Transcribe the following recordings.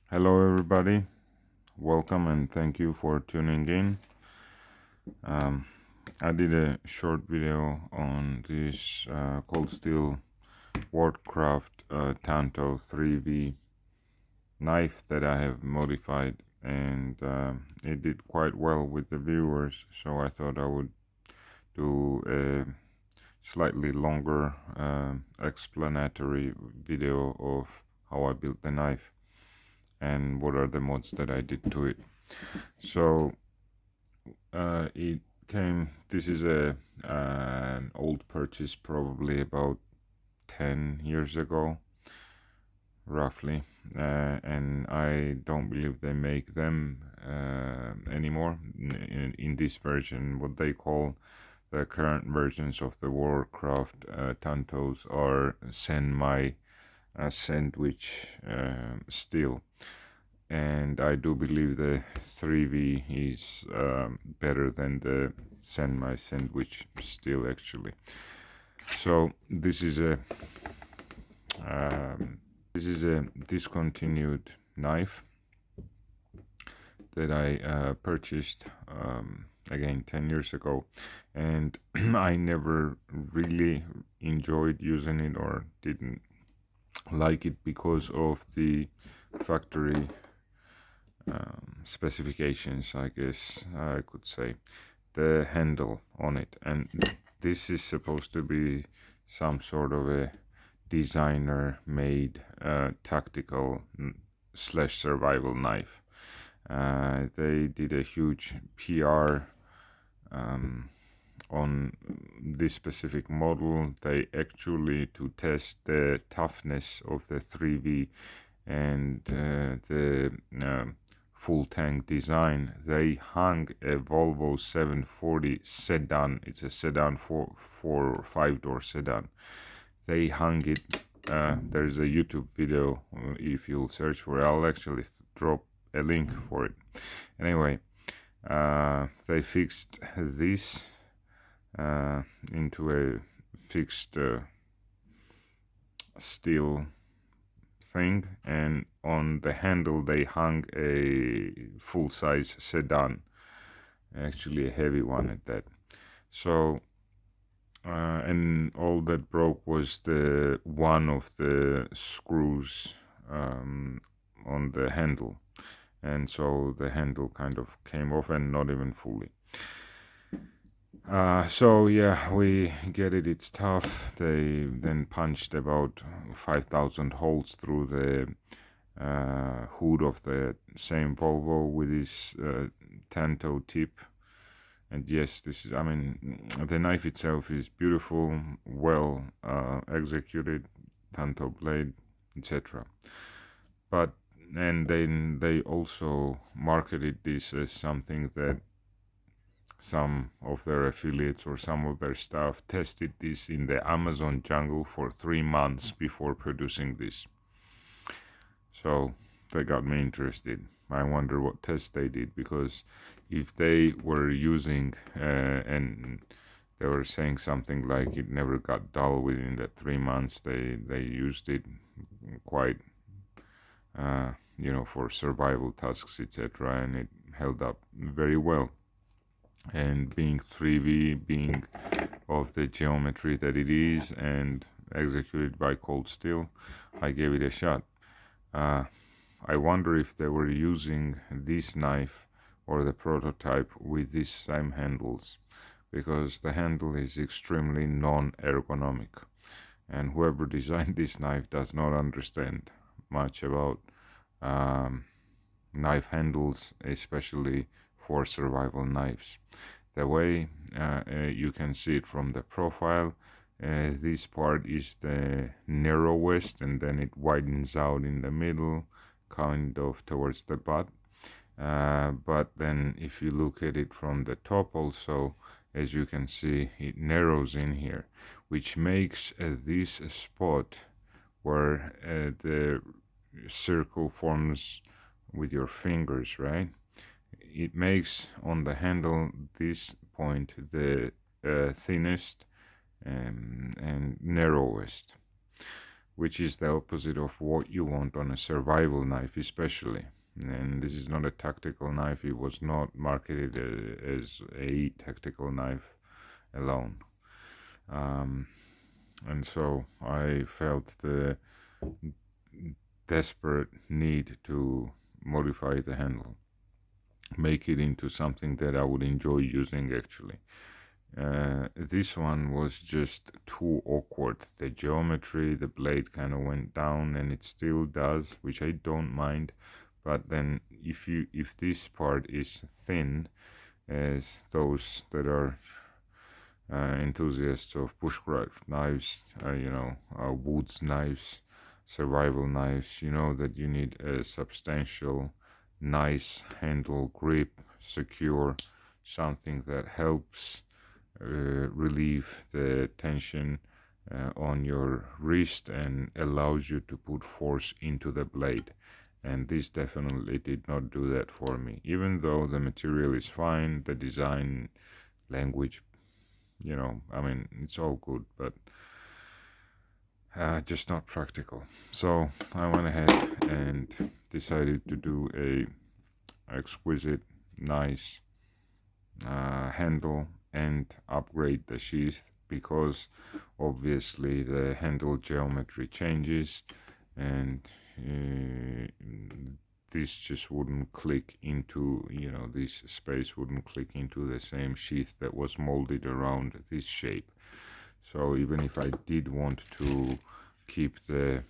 Hello everybody, welcome and thank you for tuning in. I did a short video on this called Steel Warcraft Tanto 3V knife that I have modified, and it did quite well with the viewers, so I thought I would do a slightly longer explanatory video of how I built the knife and what are the mods that I did to it. So this is an old purchase, probably about 10 years ago roughly, and I don't believe they make them anymore in this version. What they call the current versions of the Warcraft Tantos are semi sandwich steel, and I do believe the 3V is better than the semi sandwich steel actually. So this is a discontinued knife that I purchased again 10 years ago, and I never really enjoyed using it or didn't like it because of the factory specifications, I guess I could say. The handle on it, and this is supposed to be some sort of a designer made tactical slash survival knife. They did a huge PR on this specific model. They actually, to test the toughness of the 3V and the full tank design, they hung a Volvo 740 sedan. It's a sedan, four or five door sedan. They hung it. There's a YouTube video, if you'll search for it. I'll actually drop a link for it. Anyway, they fixed this into a fixed steel thing, and on the handle they hung a full-size sedan, actually a heavy one at that. So and all that broke was the one of the screws on the handle, and so the handle kind of came off, and not even fully. So yeah, we get it, it's tough. They then punched about 5,000 holes through the hood of the same Volvo with this Tanto tip. And yes, this is, I mean, the knife itself is beautiful, well executed, Tanto blade, etc. But, and then they also marketed this as something that some of their affiliates or some of their staff tested this in the Amazon jungle for 3 months before producing this. So they got me interested. I wonder what test they did, because if they were using and they were saying something like it never got dull within that 3 months, they used it quite for survival tasks, etc., and it held up very well. And being 3V, being of the geometry that it is and executed by cold steel, I gave it a shot. I wonder if they were using this knife or the prototype with these same handles, because the handle is extremely non-ergonomic, and whoever designed this knife does not understand much about knife handles, especially for survival knives. The way you can see it from the profile, this part is the narrowest, and then it widens out in the middle, kind of towards the butt. But then if you look at it from the top also, as you can see, it narrows in here, which makes this spot where the circle forms with your fingers, right? It makes on the handle this point the thinnest and narrowest. which is the opposite of what you want on a survival knife especially. And this is not a tactical knife. It was not marketed as a tactical knife alone. And so I felt the desperate need to modify the handle, make it into something that I would enjoy using actually. This one was just too awkward. The geometry, the blade kind of went down, and it still does, which I don't mind. But then if this part is thin, as those that are enthusiasts of bushcraft knives, woods knives, survival knives, you know that you need a substantial, nice handle, grip, secure, something that helps relieve the tension on your wrist and allows you to put force into the blade. And this definitely did not do that for me, even though the material is fine, the design, language, I mean, it's all good, but just not practical. So I went ahead and decided to do a exquisite, nice handle and upgrade the sheath, because obviously the handle geometry changes, and this just wouldn't click into, this space wouldn't click into the same sheath that was molded around this shape. So even if I did want to keep the,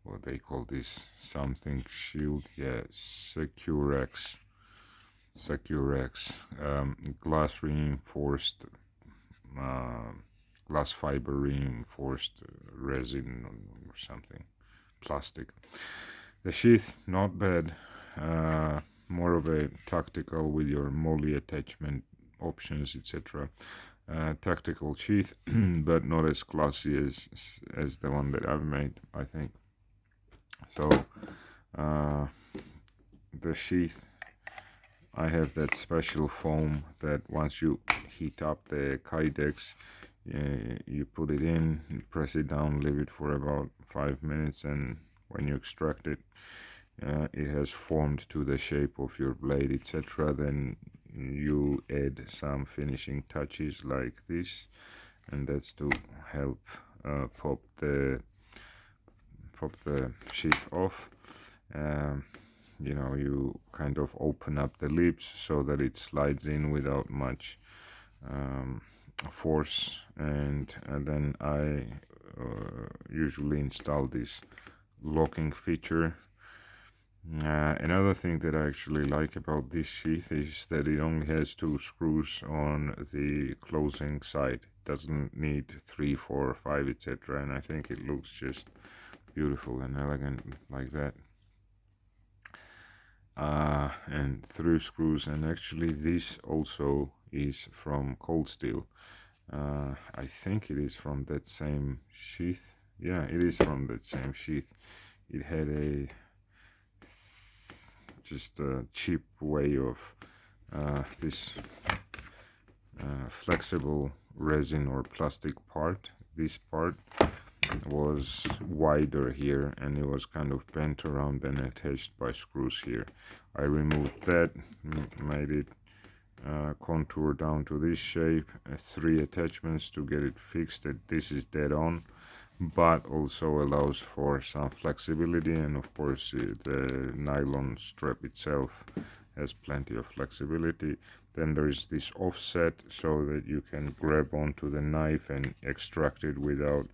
what they call this, something shield, yeah, Securex, glass reinforced, glass fiber reinforced resin or something, plastic. The sheath, not bad, more of a tactical with your molly attachment options, etc. Tactical sheath, but not as classy as the one that I've made, I think. So the sheath, I have that special foam that once you heat up the kydex, you put it in, you press it down, leave it for about 5 minutes, and when you extract it, it has formed to the shape of your blade, etc. Then you add some finishing touches like this, and that's to help pop the sheath off. You kind of open up the lips so that it slides in without much force, and then I usually install this locking feature. Another thing that I actually like about this sheath is that it only has 2 screws on the closing side. It doesn't need 3, 4, 5, etc. And I think it looks just beautiful and elegant like that. And 3 screws, and actually this also is from cold steel. I think it is from that same sheath. Yeah, it is from that same sheath. It had just a cheap way of this flexible resin or plastic part. This part was wider here, and it was kind of bent around and attached by screws here. I removed that, made it contour down to this shape, 3 attachments to get it fixed that this is dead on, but also allows for some flexibility. And of course the nylon strap itself has plenty of flexibility. Then there is this offset so that you can grab onto the knife and extract it without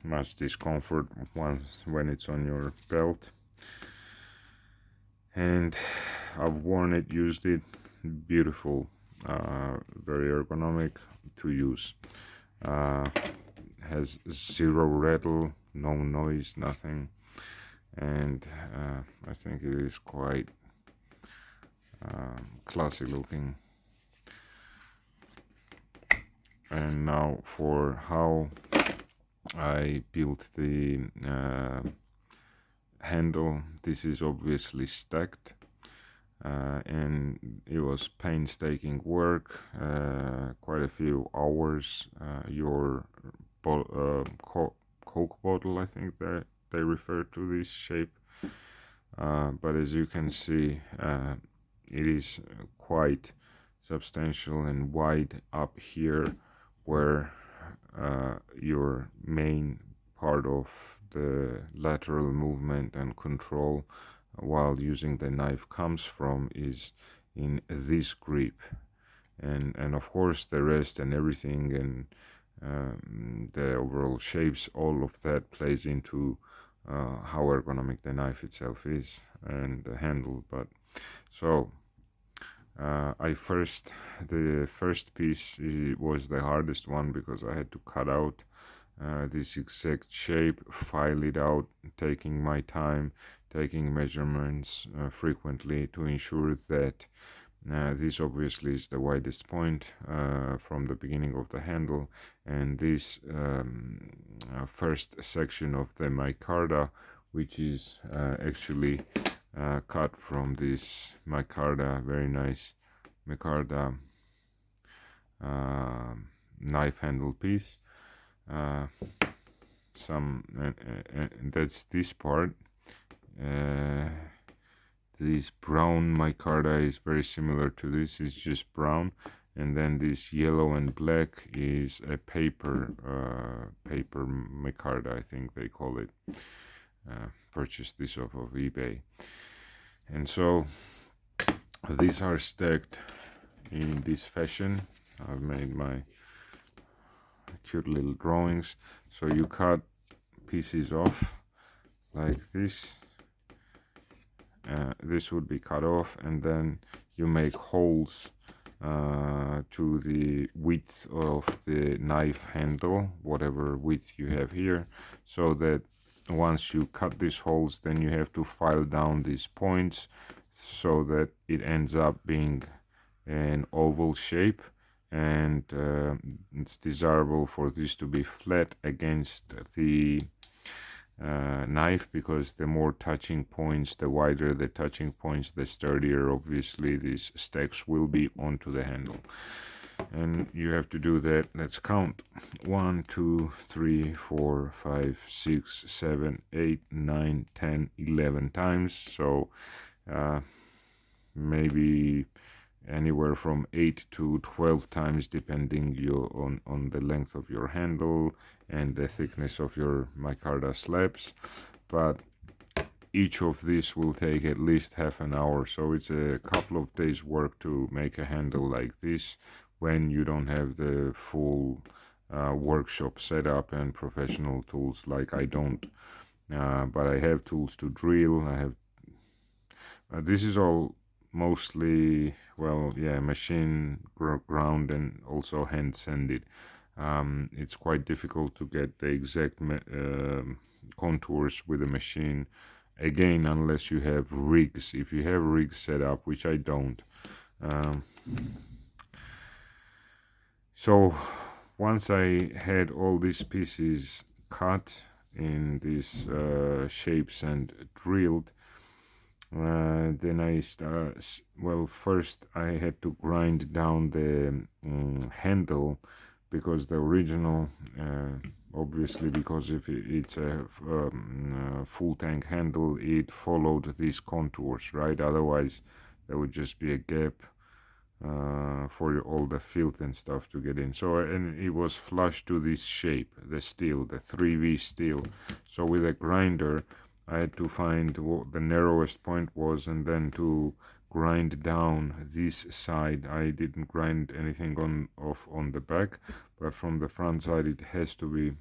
much discomfort when it's on your belt. And I've worn it, used it, beautiful, very ergonomic to use. Has 0 rattle, no noise, nothing, and I think it is quite classy looking. And now for how I built the handle. This is obviously stacked, and it was painstaking work, quite a few hours. Your Coke bottle, I think that they refer to this shape. But as you can see, it is quite substantial and wide up here, where your main part of the lateral movement and control while using the knife comes from, is in this grip. And of course the rest and everything, and the overall shapes, all of that plays into how ergonomic the knife itself is and the handle. But so the first piece was the hardest one, because I had to cut out this exact shape, file it out, taking my time, taking measurements frequently to ensure that this obviously is the widest point from the beginning of the handle, and this first section of the micarta, which is actually cut from this micarta, very nice micarta knife handle piece. That's this part. This brown micarta is very similar to this, it's just brown, and then this yellow and black is a paper micarta, I think they call it. Purchased this off of eBay. And so these are stacked in this fashion. I've made my cute little drawings. So you cut pieces off like this. This would be cut off, and then you make holes to the width of the knife handle, whatever width you have here, so that once you cut these holes, then you have to file down these points so that it ends up being an oval shape. And it's desirable for this to be flat against the knife, because the more touching points, the wider the touching points, the sturdier obviously these stacks will be onto the handle. And you have to do that. Let's count: 1, 2, 3, 4, 5, 6, 7, 8, 9, 10, 11 times. So maybe anywhere from 8 to 12 times, depending on the length of your handle and the thickness of your micarta slabs. But each of these will take at least half an hour, so it's a couple of days work to make a handle like this, when you don't have the full workshop setup and professional tools like I don't. But I have tools to drill. I have this is all mostly, well, yeah, machine ground and also hand sanded. It's quite difficult to get the exact contours with a machine, again, unless you have rigs. If you have rigs set up, which I don't. So once I had all these pieces cut in these shapes and drilled, then first I had to grind down the handle, because the original, obviously, because if it's a full tank handle, it followed these contours, right? Otherwise there would just be a gap for all the filth and stuff to get in. So, and it was flush to this shape, the steel, the 3V steel. So with a grinder I had to find what the narrowest point was, and then to grind down this side. I didn't grind anything on the back, but from the front side it has to be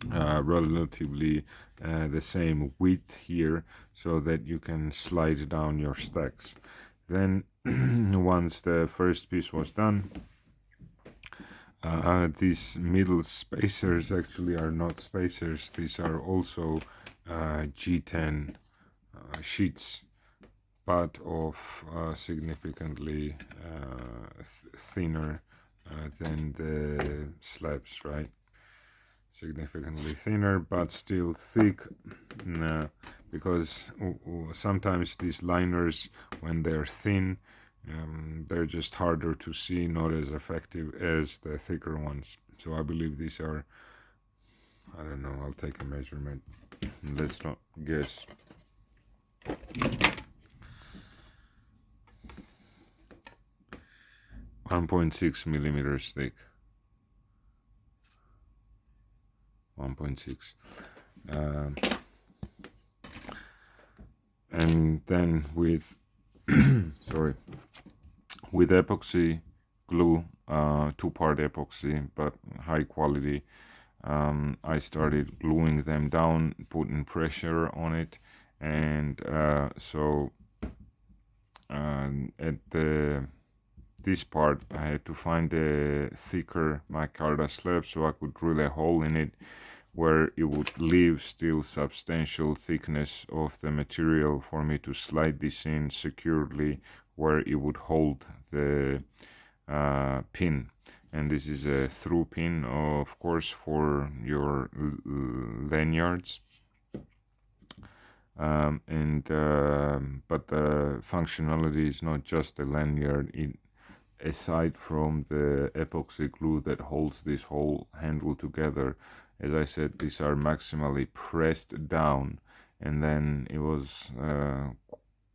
relatively the same width here, so that you can slide down your stacks. Then once the first piece was done, these middle spacers actually are not spacers, these are also G10 sheets, but of significantly thinner than the slabs, right? Significantly thinner, but still thick, because sometimes these liners, when they're thin, they're just harder to see, not as effective as the thicker ones. So I believe these are I don't know, I'll take a measurement. Let's not guess. .6 millimeters thick. 1.6. And then with sorry, with epoxy glue, two-part epoxy, but high quality, I started gluing them down, putting pressure on it, and so at this part I had to find a thicker micarta slab so I could drill a hole in it where it would leave still substantial thickness of the material for me to slide this in securely where it would hold the pin. And this is a through pin, of course, for your lanyards. But the functionality is not just a lanyard. Aside from the epoxy glue that holds this whole handle together, as I said, these are maximally pressed down, and then it was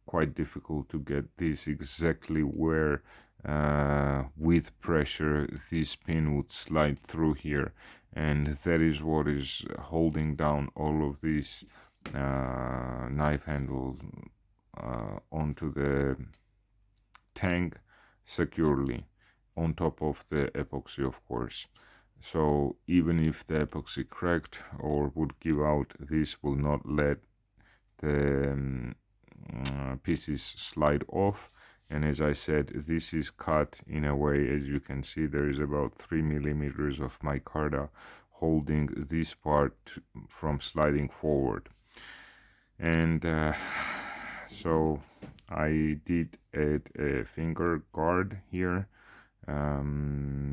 quite difficult to get this exactly where with pressure this pin would slide through here, and that is what is holding down all of these knife handle onto the tank securely, on top of the epoxy, of course. So even if the epoxy cracked or would give out, this will not let the pieces slide off. And as I said, this is cut in a way, as you can see, there is about 3 millimeters of micarta holding this part from sliding forward. And so I did add a finger guard here,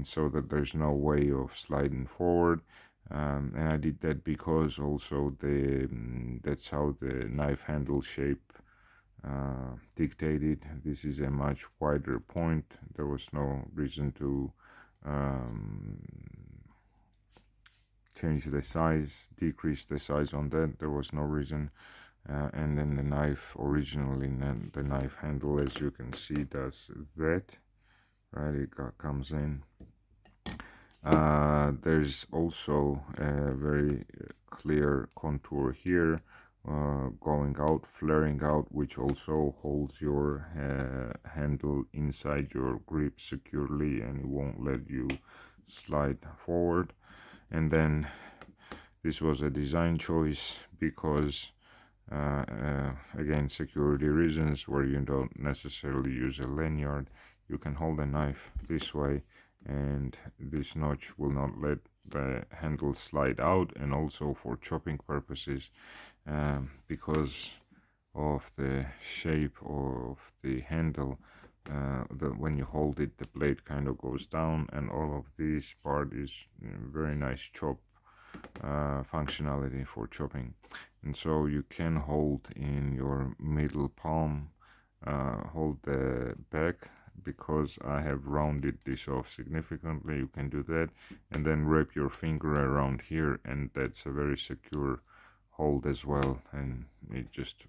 so that there's no way of sliding forward, and I did that because also that's how the knife handle shape dictated. This is a much wider point. There was no reason to change the size, decrease the size on that. There was no reason. And then the knife, originally the knife handle, as you can see, does that, right? It comes in. There's also a very clear contour here, going out, flaring out, which also holds your handle inside your grip securely, and it won't let you slide forward. And then this was a design choice because again, security reasons, where you don't necessarily use a lanyard, you can hold a knife this way, and this notch will not let the handle slide out. And also for chopping purposes, because of the shape of the handle, when you hold it, the blade kind of goes down, and all of this part is very nice chop functionality for chopping. And so you can hold in your middle palm, hold the back, because I have rounded this off significantly. You can do that, and then wrap your finger around here, and that's a very secure hold as well, and it just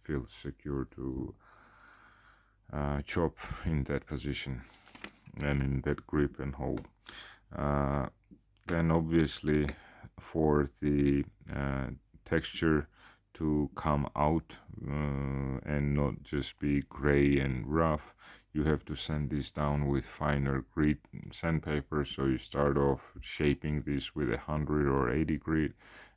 feels secure to chop in that position and in that grip and hold. Then obviously for the texture to come out and not just be gray and rough, you have to sand this down with finer grit sandpaper. So you start off shaping this with 100 or 80 grit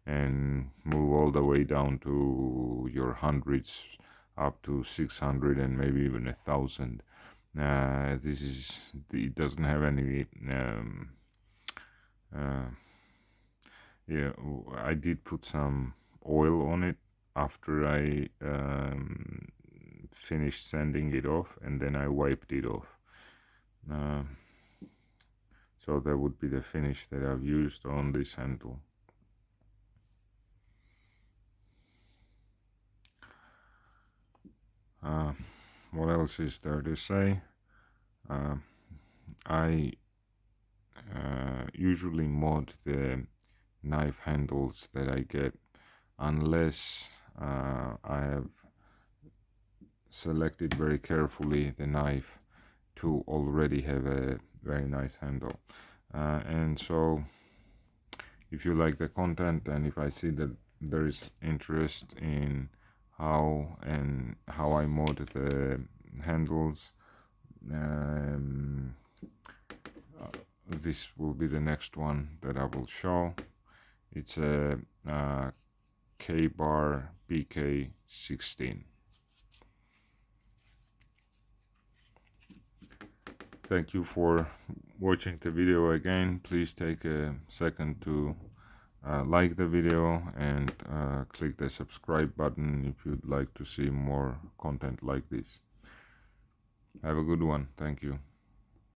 and move all the way down to your hundreds, up to 600 and maybe even 1,000. This is, it doesn't have any yeah, I did put some oil on it after I finished sanding it off, and then I wiped it off. So that would be the finish that I've used on this handle. What else is there to say? I usually mod the knife handles that I get, unless I have selected very carefully the knife to already have a very nice handle. And so if you like the content, and if I see that there is interest in how I mod the handles, this will be the next one that I will show. It's a K-bar BK16. Thank you for watching the video again. Please take a second to like the video and click the subscribe button if you'd like to see more content like this. Have a good one. Thank you.